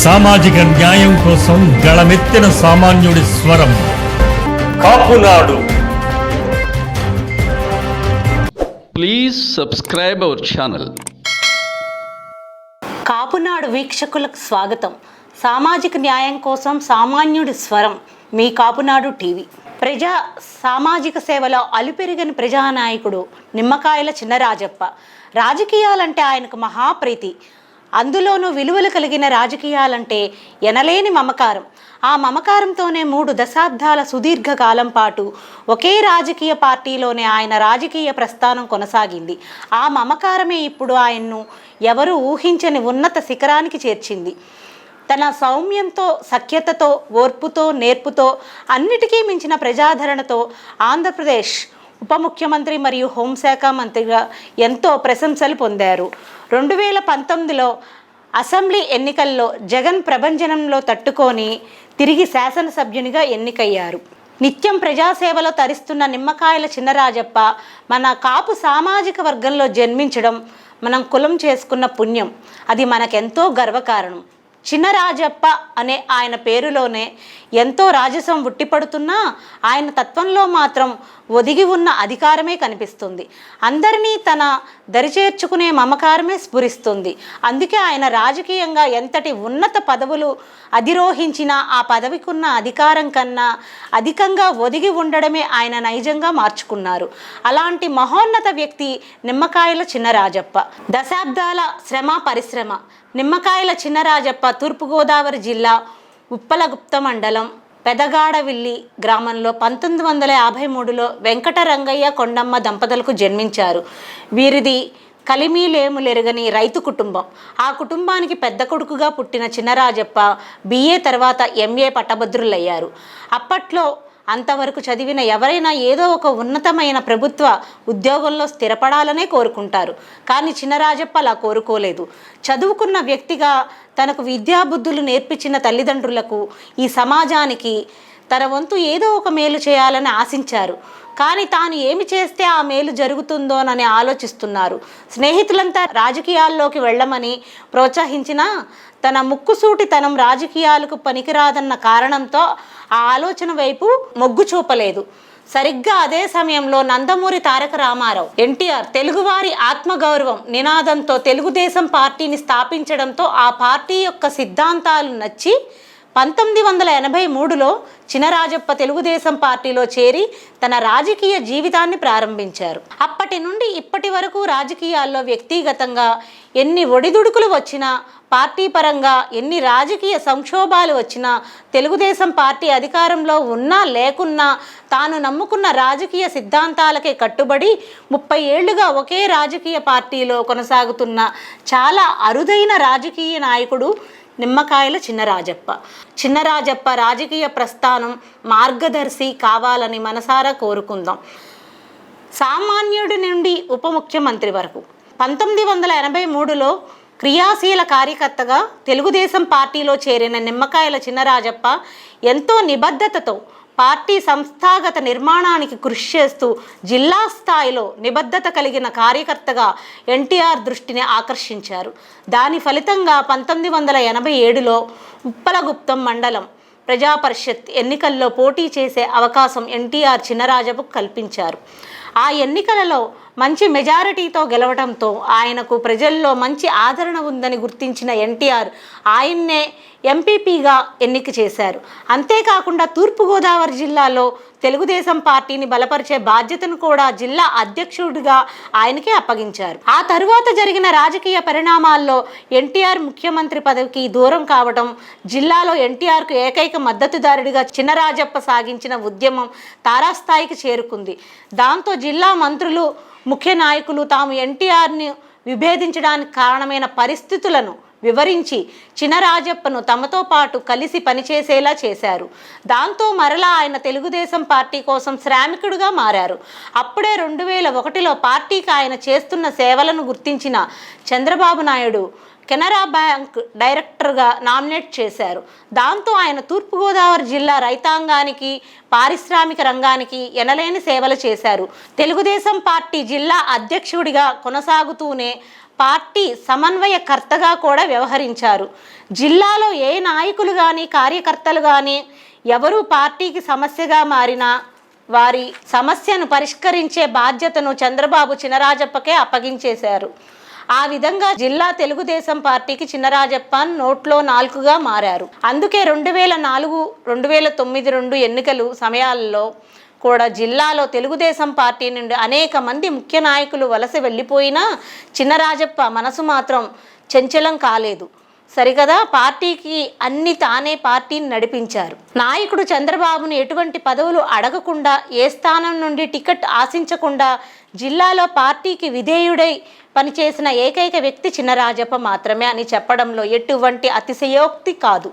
సామాజిక న్యాయం కోసం గళమెత్తిన సామాన్యుడి స్వరం Kapunadu. Please subscribe our channel. Kapunadu వీక్షకులకు స్వాగతం. సామాజిక న్యాయం కోసం సామాన్యుడి స్వరం మీ కాపునాడు టీవీ. ప్రజా సామాజిక సేవలో అలుపెరిగని ప్రజానాయకుడు నిమ్మకాయల చినరాజప్ప. రాజకీయాలంటే ఆయనకు మహాప్రీతి. అందులోనూ విలువలు కలిగిన రాజకీయాలంటే ఎనలేని మమకారం. ఆ మమకారంతోనే 3 దశాబ్దాల సుదీర్ఘకాలం పాటు ఒకే రాజకీయ పార్టీలోనే ఆయన రాజకీయ ప్రస్థానం కొనసాగింది. ఆ మమకారమే ఇప్పుడు ఆయన్ను ఎవరు ఊహించని ఉన్నత శిఖరానికి చేర్చింది. తన సౌమ్యంతో, సఖ్యతతో, ఓర్పుతో, నేర్పుతో, అన్నిటికీ మించిన ప్రజాదరణతో ఆంధ్రప్రదేశ్ ఉప ముఖ్యమంత్రి మరియు హోంశాఖ మంత్రిగా ఎంతో ప్రశంసలు పొందారు. 2019లో అసెంబ్లీ ఎన్నికల్లో జగన్ ప్రభంజనంలో తట్టుకొని తిరిగి శాసనసభ్యునిగా ఎన్నికయ్యారు. నిత్యం ప్రజాసేవలో తరిస్తున్న నిమ్మకాయల చినరాజప్ప మన కాపు సామాజిక వర్గంలో జన్మించడం మనం కులం చేసుకున్న పుణ్యం. అది మనకెంతో గర్వకారణం. చినరాజప్ప అనే ఆయన పేరులోనే ఎంతో రాజసం ఉట్టిపడుతున్నా ఆయన తత్వంలో మాత్రం ఒదిగి ఉన్న అధికారమే కనిపిస్తుంది. అందరినీ తన దరిచేర్చుకునే మమకారమే స్ఫురిస్తుంది. అందుకే ఆయన రాజకీయంగా ఎంతటి ఉన్నత పదవులు అధిరోహించినా ఆ పదవికున్న అధికారం కన్నా అధికంగా ఒదిగి ఉండడమే ఆయన నైజంగా మార్చుకున్నారు. అలాంటి మహోన్నత వ్యక్తి నిమ్మకాయల చినరాజప్ప. దశాబ్దాల శ్రమ పరిశ్రమ. నిమ్మకాయల చినరాజప్ప తూర్పుగోదావరి జిల్లా ఉప్పలగుప్త మండలం పెదగాడవిల్లి గ్రామంలో 1953లో వెంకటరంగయ్య కొండమ్మ దంపతులకు జన్మించారు. వీరిది కలిమీలేములెరగని రైతు కుటుంబం. ఆ కుటుంబానికి పెద్ద కొడుకుగా పుట్టిన చినరాజప్ప BA తర్వాత MA పట్టభద్రులయ్యారు. అప్పట్లో అంతవరకు చదివిన ఎవరైనా ఏదో ఒక ఉన్నతమైన ప్రభుత్వ ఉద్యోగంలో స్థిరపడాలనే కోరుకుంటారు. కానీ చినరాజప్ప అలా కోరుకోలేదు. చదువుకున్న వ్యక్తిగా తనకు విద్యాబుద్ధులు నేర్పించిన తల్లిదండ్రులకు, ఈ సమాజానికి తన వంతు ఏదో ఒక మేలు చేయాలని ఆశించారు. కానీ తాను ఏమి చేస్తే ఆ మేలు జరుగుతుందోనని ఆలోచిస్తున్నారు. స్నేహితులంతా రాజకీయాల్లోకి వెళ్ళమని ప్రోత్సహించినా తన ముక్కుసూటితనం రాజకీయాలకు పనికిరాదన్న కారణంతో ఆ ఆలోచన వైపు మొగ్గు చూపలేదు. సరిగ్గా అదే సమయంలో నందమూరి తారక రామారావు NTR తెలుగువారి ఆత్మగౌరవం నినాదంతో తెలుగుదేశం పార్టీని స్థాపించడంతో ఆ పార్టీ యొక్క సిద్ధాంతాలు నచ్చి 1983లో చినరాజప్ప తెలుగుదేశం పార్టీలో చేరి తన రాజకీయ జీవితాన్ని ప్రారంభించారు. అప్పటి నుండి ఇప్పటి వరకు రాజకీయాల్లో వ్యక్తిగతంగా ఎన్ని ఒడిదుడుకులు వచ్చినా, పార్టీ పరంగా ఎన్ని రాజకీయ సంక్షోభాలు వచ్చినా, తెలుగుదేశం పార్టీ అధికారంలో ఉన్నా లేకున్నా తాను నమ్ముకున్న రాజకీయ సిద్ధాంతాలకే కట్టుబడి 30 ఏళ్లుగా ఒకే రాజకీయ పార్టీలో కొనసాగుతున్న చాలా అరుదైన రాజకీయ నాయకుడు నిమ్మకాయల చినరాజప్ప. చినరాజప్ప రాజకీయ ప్రస్థానం మార్గదర్శి కావాలని మనసారా కోరుకుందాం. సామాన్యుడి నుండి ఉప ముఖ్యమంత్రి వరకు 1983లో క్రియాశీల కార్యకర్తగా తెలుగుదేశం పార్టీలో చేరిన నిమ్మకాయల చినరాజప్ప ఎంతో నిబద్ధతతో పార్టీ సంస్థాగత నిర్మాణానికి కృషి చేస్తూ జిల్లా స్థాయిలో నిబద్ధత కలిగిన కార్యకర్తగా NTR దృష్టిని ఆకర్షించారు. దాని ఫలితంగా 1987లో ఉప్పలగుప్తం మండలం ప్రజాపరిషత్ ఎన్నికల్లో పోటీ చేసే అవకాశం NTR చినరాజప్పకు కల్పించారు. ఆ ఎన్నికలలో మంచి మెజారిటీతో గెలవడంతో ఆయనకు ప్రజల్లో మంచి ఆదరణ ఉందని గుర్తించిన NTR ఆయన్నే ఎంపీపీగా ఎన్నిక చేశారు. అంతేకాకుండా తూర్పుగోదావరి జిల్లాలో తెలుగుదేశం పార్టీని బలపరిచే బాధ్యతను కూడా జిల్లా అధ్యక్షుడిగా ఆయనకే అప్పగించారు. ఆ తరువాత జరిగిన రాజకీయ పరిణామాల్లో NTR ముఖ్యమంత్రి పదవికి దూరం కావడం, జిల్లాలో NTRకు ఏకైక మద్దతుదారుడిగా చినరాజప్ప సాగించిన ఉద్యమం తారాస్థాయికి చేరుకుంది. దాంతో జిల్లా మంత్రులు, ముఖ్య నాయకులు తాము NTRని విభేదించడానికి కారణమైన పరిస్థితులను వివరించి చినరాజప్పను తమతో పాటు కలిసి పనిచేసేలా చేశారు. దాంతో మరలా ఆయన తెలుగుదేశం పార్టీ కోసం శ్రామికుడిగా మారారు. అప్పుడే 2001లో పార్టీకి ఆయన చేస్తున్న సేవలను గుర్తించిన చంద్రబాబు నాయుడు కెనరా బ్యాంక్ డైరెక్టర్గా నామినేట్ చేశారు. దాంతో ఆయన తూర్పుగోదావరి జిల్లా రైతాంగానికి, పారిశ్రామిక రంగానికి ఎనలేని సేవలు చేశారు. తెలుగుదేశం పార్టీ జిల్లా అధ్యక్షుడిగా కొనసాగుతూనే పార్టీ సమన్వయకర్తగా కూడా వ్యవహరించారు. జిల్లాలో ఏ నాయకులు కానీ కార్యకర్తలు కానీ ఎవరు పార్టీకి సమస్యగా మారినా వారి సమస్యను పరిష్కరించే బాధ్యతను చంద్రబాబు చినరాజప్పకే అప్పగించేశారు. ఆ విధంగా జిల్లా తెలుగుదేశం పార్టీకి చినరాజప్ప నోట్లో నాలుకగా మారారు. అందుకే 2004, 2009 ఎన్నికలు సమయాల్లో కూడా జిల్లాలో తెలుగుదేశం పార్టీ నుండి అనేక మంది ముఖ్య నాయకులు వలస వెళ్ళిపోయినా చినరాజప్ప మనసు మాత్రం చంచలం కాలేదు. సరికదా, పార్టీకి అన్ని తానే పార్టీని నడిపించారు. నాయకుడు చంద్రబాబును ఎటువంటి పదవులు అడగకుండా, ఏ స్థానం నుండి టికెట్ ఆశించకుండా జిల్లాలో పార్టీకి విధేయుడై పనిచేసిన ఏకైక వ్యక్తి చినరాజప్ప మాత్రమే అని చెప్పడంలో ఎటువంటి అతిశయోక్తి కాదు.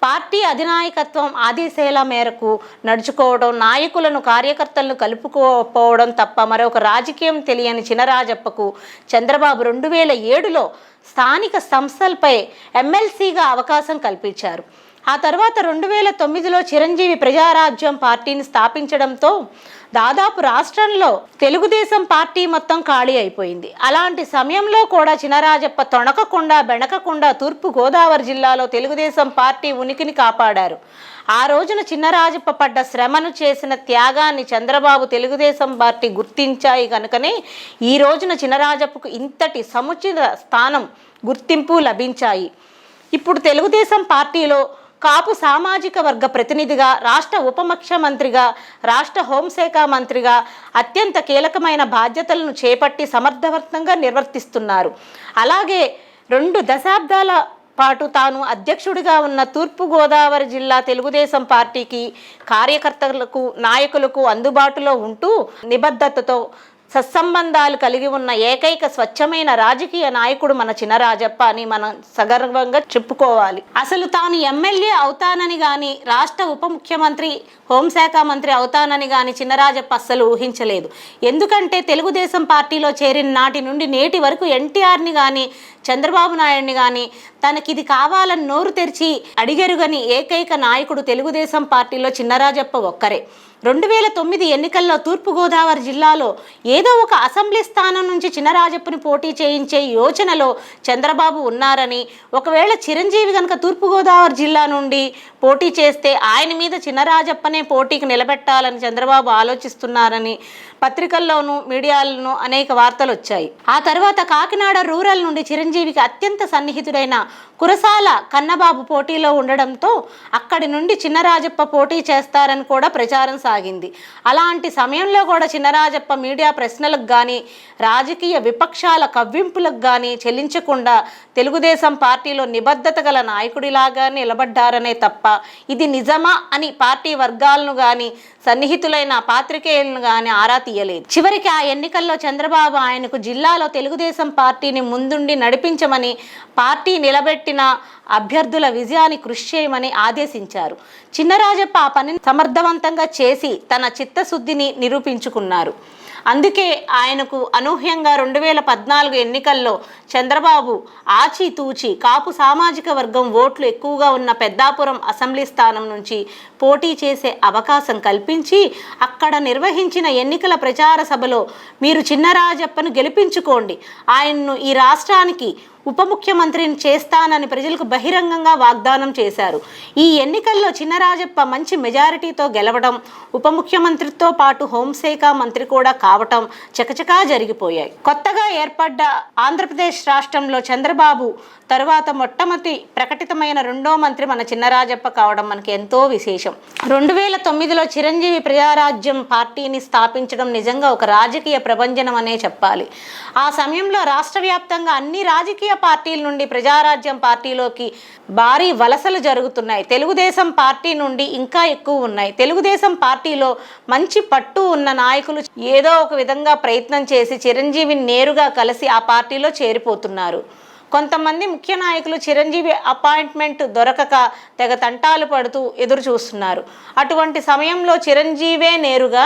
పార్టీ అధినాయకత్వం ఆదేశాల మేరకు నడుచుకోవడం, నాయకులను కార్యకర్తలను కలుపుకోకపోవడం తప్ప మరొక రాజకీయం తెలియని చినరాజప్పకు చంద్రబాబు 2007లో స్థానిక సంస్థలపై ఎమ్మెల్సీగా అవకాశం కల్పించారు. ఆ తర్వాత 2009లో చిరంజీవి ప్రజారాజ్యం పార్టీని స్థాపించడంతో దాదాపు రాష్ట్రంలో తెలుగుదేశం పార్టీ మొత్తం ఖాళీ అయిపోయింది. అలాంటి సమయంలో కూడా చినరాజప్ప తొణకకుండా బెణకకుండా తూర్పు గోదావరి జిల్లాలో తెలుగుదేశం పార్టీ ఉనికిని కాపాడారు. ఆ రోజున చినరాజప్ప పడ్డ శ్రమను, చేసిన త్యాగాన్ని చంద్రబాబు తెలుగుదేశం పార్టీ గుర్తించాయి కనుకనే ఈ రోజున చినరాజప్పకు ఇంతటి సముచిత స్థానం, గుర్తింపు లభించాయి. ఇప్పుడు తెలుగుదేశం పార్టీలో కాపు సామాజిక వర్గ ప్రతినిధిగా, రాష్ట్ర ఉప ముఖ్యమంత్రిగా, రాష్ట్ర హోంశాఖ మంత్రిగా అత్యంత కీలకమైన బాధ్యతలను చేపట్టి సమర్థవంతంగా నిర్వర్తిస్తున్నారు. అలాగే 2 దశాబ్దాల పాటు తాను అధ్యక్షుడిగా ఉన్న తూర్పుగోదావరి జిల్లా తెలుగుదేశం పార్టీకి కార్యకర్తలకు, నాయకులకు అందుబాటులో ఉంటూ నిబద్ధతతో సత్సంబంధాలు కలిగి ఉన్న ఏకైక స్వచ్ఛమైన రాజకీయ నాయకుడు మన చినరాజప్ప అని మనం సగర్వంగా చెప్పుకోవాలి. అసలు తాను ఎమ్మెల్యే అవుతానని కానీ, రాష్ట్ర ఉప ముఖ్యమంత్రి, హోంశాఖ మంత్రి అవుతానని కానీ చినరాజప్ప అస్సలు ఊహించలేదు. ఎందుకంటే తెలుగుదేశం పార్టీలో చేరిన నాటి నుండి నేటి వరకు ఎన్టీఆర్ని కానీ, చంద్రబాబు నాయుడిని కానీ తనకిది కావాలని నోరు తెరిచి అడిగెరుగని ఏకైక నాయకుడు తెలుగుదేశం పార్టీలో చినరాజప్ప ఒక్కరే. 2009 ఎన్నికల్లో తూర్పుగోదావరి జిల్లాలో ఏదో ఒక అసెంబ్లీ స్థానం నుంచి చినరాజప్పని పోటీ చేయించే యోచనలో చంద్రబాబు ఉన్నారని, ఒకవేళ చిరంజీవి కనుక తూర్పుగోదావరి జిల్లా నుండి పోటీ చేస్తే ఆయన మీద చినరాజప్పనే పోటీకి నిలబెట్టాలని చంద్రబాబు ఆలోచిస్తున్నారని పత్రికల్లోనూ మీడియాలోనూ అనేక వార్తలు వచ్చాయి. ఆ తర్వాత కాకినాడ రూరల్ నుండి చిరంజీవికి అత్యంత సన్నిహితుడైన కురసాల కన్నబాబు పోటీలో ఉండడంతో అక్కడి నుండి చినరాజప్ప పోటీ చేస్తారని కూడా ప్రచారం సాగింది. అలాంటి సమయంలో కూడా చినరాజప్ప మీడియా ప్రశ్నలకు కానీ, రాజకీయ విపక్షాల కవ్వింపులకు కానీ చెల్లించకుండా తెలుగుదేశం పార్టీలో నిబద్ధత గల నాయకుడిలాగా నిలబడ్డారనే తప్ప ఇది నిజమా అని పార్టీ వర్గాలను కానీ, సన్నిహితులైన పాత్రికేయులను కానీ ఆరా తీయలేదు. చివరికి ఆ ఎన్నికల్లో చంద్రబాబు ఆయనకు జిల్లాలో తెలుగుదేశం పార్టీని ముందుండి నడిపించమని, పార్టీ నిలబెట్టిన అభ్యర్థుల విజయాన్ని కృషి చేయమని ఆదేశించారు. చినరాజప్ప ఆ పనిని సమర్థవంతంగా చేసి తన చిత్తశుద్ధిని నిరూపించుకున్నారు. అందుకే ఆయనకు అనూహ్యంగా 2014 ఎన్నికల్లో చంద్రబాబు ఆచితూచి కాపు సామాజిక వర్గం ఓట్లు ఎక్కువగా ఉన్న పెద్దాపురం అసెంబ్లీ స్థానం నుంచి పోటీ చేసే అవకాశం కల్పించి అక్కడ నిర్వహించిన ఎన్నికల ప్రచార సభలో మీరు చినరాజప్పను గెలిపించుకోండి, ఆయన్ను ఈ రాష్ట్రానికి ఉప ముఖ్యమంత్రిని చేస్తానని ప్రజలకు బహిరంగంగా వాగ్దానం చేశారు. ఈ ఎన్నికల్లో చినరాజప్ప మంచి మెజారిటీతో గెలవడం, ఉప ముఖ్యమంత్రితో పాటు హోంశాఖ మంత్రి కూడా కావటం చకచకా జరిగిపోయాయి. కొత్తగా ఏర్పడ్డ ఆంధ్రప్రదేశ్ రాష్ట్రంలో చంద్రబాబు తరువాత మొట్టమొదటి ప్రకటితమైన 2వ మంత్రి మన చినరాజప్ప కావడం మనకి ఎంతో విశేషం. 2009లో చిరంజీవి ప్రజారాజ్యం పార్టీని స్థాపించడం నిజంగా ఒక రాజకీయ ప్రభంజనం అనే చెప్పాలి. ఆ సమయంలో రాష్ట్ర వ్యాప్తంగా అన్ని రాజకీయ పార్టీల నుండి ప్రజారాజ్యం పార్టీలోకి భారీ వలసలు జరుగుతున్నాయి. తెలుగుదేశం పార్టీ నుండి ఇంకా ఎక్కువ ఉన్నాయి. తెలుగుదేశం పార్టీలో మంచి పట్టు ఉన్న నాయకులు ఏదో ఒక విధంగా ప్రయత్నం చేసి చిరంజీవిని నేరుగా కలిసి ఆ పార్టీలో చేరిపోతున్నారు. కొంతమంది ముఖ్య నాయకులు చిరంజీవి అపాయింట్మెంట్ దొరకక తెగ తంటాలు పడుతూ ఎదురు చూస్తున్నారు. అటువంటి సమయంలో చిరంజీవే నేరుగా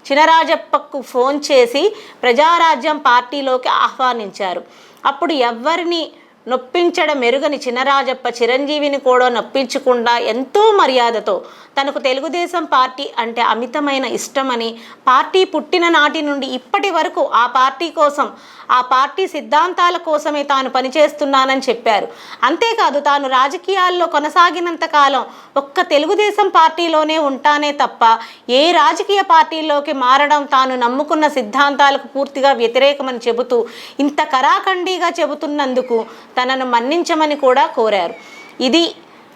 చినరాజప్పకు ఫోన్ చేసి ప్రజారాజ్యం పార్టీలోకి ఆహ్వానించారు. అప్పుడు ఎవరిని నొప్పించడం మెరుగని చినరాజప్ప చిరంజీవిని కూడా నొప్పించకుండా ఎంతో మర్యాదతో తనకు తెలుగుదేశం పార్టీ అంటే అమితమైన ఇష్టమని, పార్టీ పుట్టిన నాటి నుండి ఇప్పటి వరకు ఆ పార్టీ కోసం, ఆ పార్టీ సిద్ధాంతాల కోసమే తాను పనిచేస్తున్నానని చెప్పారు. అంతేకాదు తాను రాజకీయాల్లో కొనసాగినంత కాలం ఒక్క తెలుగుదేశం పార్టీలోనే ఉంటానే తప్ప ఏ రాజకీయ పార్టీలోకి మారడం తాను నమ్ముకున్న సిద్ధాంతాలకు పూర్తిగా వ్యతిరేకమని చెబుతూ ఇంత కరాఖండిగా చెబుతున్నందుకు తనను మన్నించమని కూడా కోరారు. ఇది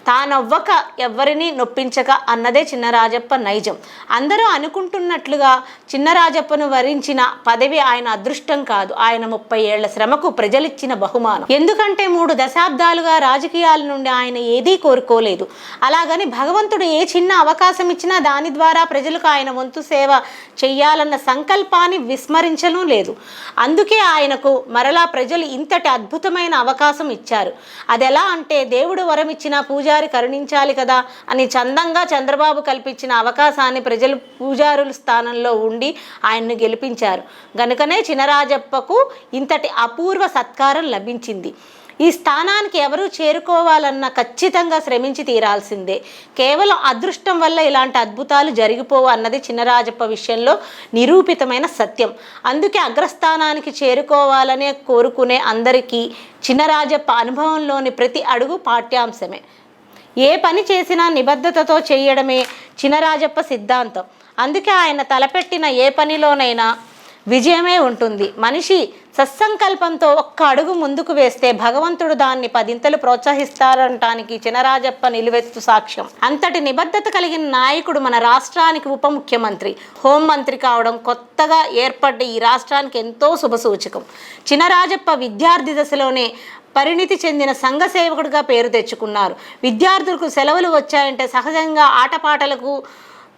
తానవ్వక ఎవ్వరినీ నొప్పించక అన్నదే చినరాజప్ప నైజం. అందరూ అనుకుంటున్నట్లుగా చినరాజప్పను వరించిన పదవి ఆయన అదృష్టం కాదు, ఆయన 30 ఏళ్ల శ్రమకు ప్రజలిచ్చిన బహుమానం. ఎందుకంటే 3 దశాబ్దాలుగా రాజకీయాల నుండి ఆయన ఏదీ కోరుకోలేదు. అలాగని భగవంతుడు ఏ చిన్న అవకాశం ఇచ్చినా దాని ద్వారా ప్రజలకు ఆయన వంతు సేవ చెయ్యాలన్న సంకల్పాన్ని విస్మరించడం లేదు. అందుకే ఆయనకు మరలా ప్రజలు ఇంతటి అద్భుతమైన అవకాశం ఇచ్చారు. అదెలా అంటే దేవుడు వరం ఇచ్చిన పూజారి కరుణించాలి కదా అని చందంగా చంద్రబాబు కల్పించిన అవకాశాన్ని ప్రజలు పూజారుల స్థానంలో ఉండి ఆయన్ను గెలిపించారు. గనుకనే చినరాజప్పకు ఇంతటి అపూర్వ సత్కారం లభించింది. ఈ స్థానానికి ఎవరూ చేరుకోవాలన్నా ఖచ్చితంగా శ్రమించి తీరాల్సిందే. కేవలం అదృష్టం వల్ల ఇలాంటి అద్భుతాలు జరిగిపోవు అన్నది చినరాజప్ప విషయంలో నిరూపితమైన సత్యం. అందుకే అగ్రస్థానానికి చేరుకోవాలనే కోరుకునే అందరికీ చినరాజప్ప అనుభవంలోని ప్రతి అడుగు పాఠ్యాంశమే. ఏ పని చేసినా నిబద్ధతతో చేయడమే చినరాజప్ప సిద్ధాంతం. అందుకే ఆయన తలపెట్టిన ఏ పనిలోనైనా విజయమే ఉంటుంది. మనిషి సత్సంకల్పంతో ఒక్క అడుగు ముందుకు వేస్తే భగవంతుడు దాన్ని 10 ప్రోత్సహిస్తారనటానికి చినరాజప్ప నిలువెత్తు సాక్ష్యం. అంతటి నిబద్ధత కలిగిన నాయకుడు మన రాష్ట్రానికి ఉప ముఖ్యమంత్రి, హోంమంత్రి కావడం కొత్తగా ఏర్పడ్డ ఈ రాష్ట్రానికి ఎంతో శుభసూచకం. చినరాజప్ప విద్యార్థి దశలోనే పరిణితి చెందిన సంఘ సేవకుడిగా పేరు తెచ్చుకున్నారు. విద్యార్థులకు సెలవులు వచ్చాయంటే సహజంగా ఆటపాటలకు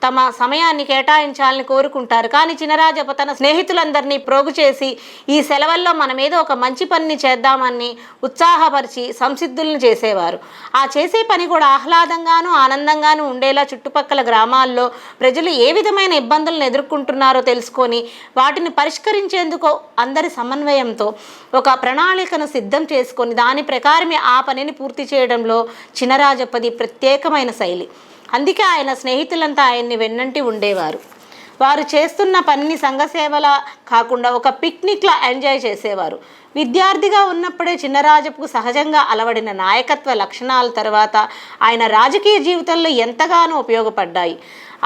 తమ సమయాన్ని కేటాయించాలని కోరుకుంటారు. కానీ చినరాజప్ప తన స్నేహితులందరినీ ప్రోగు చేసి ఈ సెలవుల్లో మనం ఏదో ఒక మంచి పనిని చేద్దామని ఉత్సాహపరిచి సంసిద్ధులను చేసేవారు. ఆ చేసే పని కూడా ఆహ్లాదంగానూ ఆనందంగానూ ఉండేలా చుట్టుపక్కల గ్రామాల్లో ప్రజలు ఏ విధమైన ఇబ్బందులను ఎదుర్కొంటున్నారో తెలుసుకొని వాటిని పరిష్కరించేందుకు అందరి సమన్వయంతో ఒక ప్రణాళికను సిద్ధం చేసుకొని దాని ప్రకారమే ఆ పనిని పూర్తి చేయడంలో చినరాజప్పది ప్రత్యేకమైన శైలి. అందుకే ఆయన స్నేహితులంతా ఆయన్ని వెన్నంటి ఉండేవారు. వారు చేస్తున్న పనిని సంఘసేవలా కాకుండా ఒక పిక్నిక్లా ఎంజాయ్ చేసేవారు. విద్యార్థిగా ఉన్నప్పుడే చినరాజప్పకు సహజంగా అలవడిన నాయకత్వ లక్షణాల తర్వాత ఆయన రాజకీయ జీవితంలో ఎంతగానో ఉపయోగపడ్డాయి.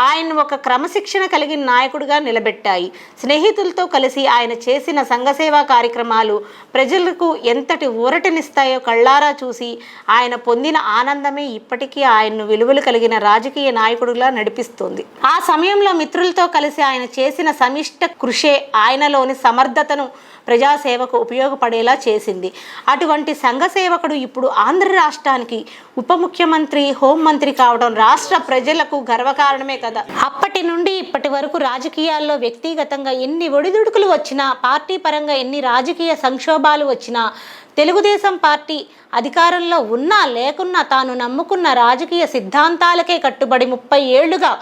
ఆయన ఒక క్రమశిక్షణ కలిగిన నాయకుడిగా నిలబెట్టాయి. స్నేహితులతో కలిసి ఆయన చేసిన సంఘసేవా కార్యక్రమాలు ప్రజలకు ఎంతటి ఊరటనిస్తాయో కళ్ళారా చూసి ఆయన పొందిన ఆనందమే ఇప్పటికీ ఆయన్ను విలువలు కలిగిన రాజకీయ నాయకుడిలా నడిపిస్తుంది. ఆ సమయంలో మిత్రులతో కలిసి ఆయన చేసిన సమిష్ట కృషే ఆయనలోని సమర్థతను ప్రజాసేవకు ఉపయోగపడేలా చేసింది. అటువంటి సంఘసేవకుడు ఇప్పుడు ఆంధ్ర రాష్ట్రానికి ఉప ముఖ్యమంత్రి, హోంమంత్రి కావడం రాష్ట్ర ప్రజలకు గర్వకారణమే కదా. అప్పటి నుండి ఇప్పటి వరకు రాజకీయాల్లో వ్యక్తిగతంగా ఎన్ని ఒడిదుడుకులు వచ్చినా, పార్టీ పరంగా ఎన్ని రాజకీయ సంక్షోభాలు వచ్చినా, తెలుగుదేశం పార్టీ అధికారంలో ఉన్నా లేకున్నా తాను నమ్ముకున్న రాజకీయ సిద్ధాంతాలకే కట్టుబడి 30 ఏళ్లుగా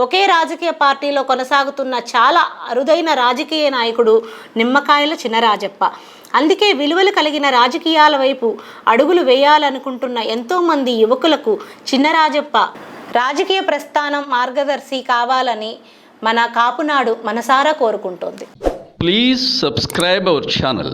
ఒకే రాజకీయ పార్టీలో కొనసాగుతున్న చాలా అరుదైన రాజకీయ నాయకుడు నిమ్మకాయల చినరాజప్ప. అందుకే విలువలు కలిగిన రాజకీయాల వైపు అడుగులు వేయాలనుకుంటున్న ఎంతోమంది యువకులకు చినరాజప్ప రాజకీయ ప్రస్థానం మార్గదర్శి కావాలని మన కాపునాడు మనసారా కోరుకుంటోంది. Please subscribe our channel.